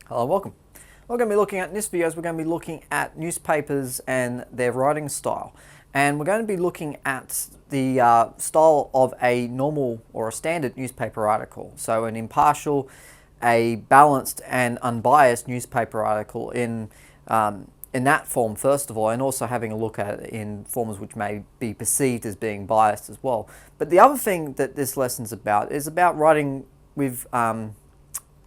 Hello, welcome. What we're going to be looking at in this video is we're going to be looking at newspapers and their writing style. And we're going to be looking at the style of a normal or a standard newspaper article. So an impartial, a balanced and unbiased newspaper article in that form first of all, and also having a look at it in forms which may be perceived as being biased as well. But the other thing that this lesson's about is about writing with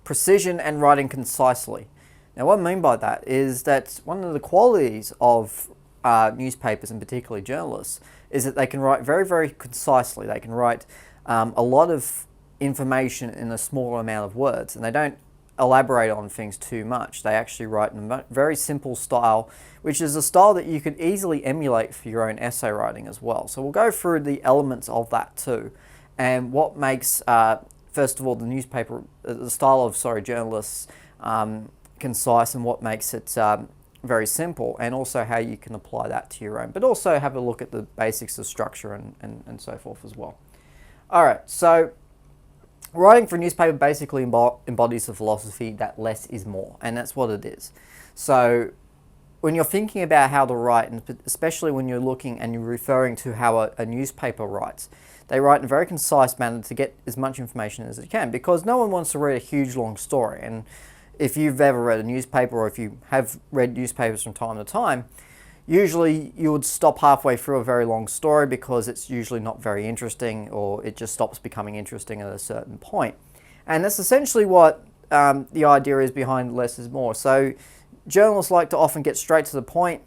precision and writing concisely. Now what I mean by that is that one of the qualities of newspapers, and particularly journalists, is that they can write very, very concisely. They can write a lot of information in a small amount of words, and they don't elaborate on things too much. They actually write in a very simple style, which is a style that you could easily emulate for your own essay writing as well. So we'll go through the elements of that too, and what makes first of all the style of journalists concise, and what makes it very simple, and also how you can apply that to your own, but also have a look at the basics of structure and so forth as well. Alright, so writing for a newspaper basically embodies the philosophy that less is more, and that's what it is. So when you're thinking about how to write, and especially when you're looking and you're referring to how a newspaper writes, they write in a very concise manner to get as much information as they can, because no one wants to read a huge long story. And if you've ever read a newspaper, or if you have read newspapers from time to time, usually you would stop halfway through a very long story because it's usually not very interesting, or it just stops becoming interesting at a certain point. And that's essentially what the idea is behind less is more. So journalists like to often get straight to the point,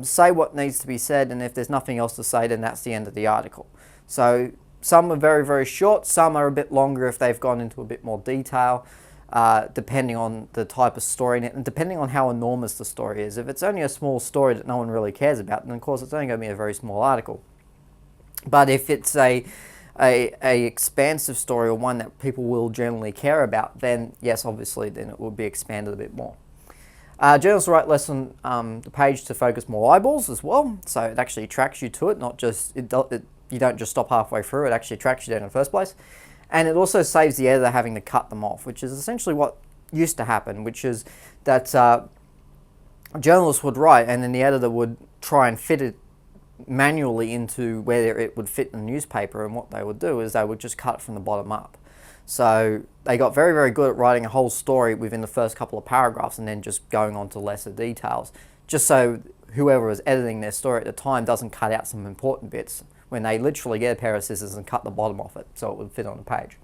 say what needs to be said, and if there's nothing else to say, then that's the end of the article. So some are very, very short, some are a bit longer if they've gone into a bit more detail, depending on the type of story and depending on how enormous the story is. If it's only a small story that no one really cares about, then of course it's only going to be a very small article. But if it's a expansive story, or one that people will generally care about, then yes, obviously then it will be expanded a bit more. Journalists write less on the page to focus more eyeballs as well, so it actually attracts you to it, not just, you don't just stop halfway through, it actually attracts you there in the first place. And it also saves the editor having to cut them off, which is essentially what used to happen, which is that journalists would write and then the editor would try and fit it manually into where it would fit in the newspaper, and what they would do is they would just cut it from the bottom up. So they got very, very good at writing a whole story within the first couple of paragraphs and then just going on to lesser details, just so whoever was editing their story at the time doesn't cut out some important bits when they literally get a pair of scissors and cut the bottom off it so it would fit on the page.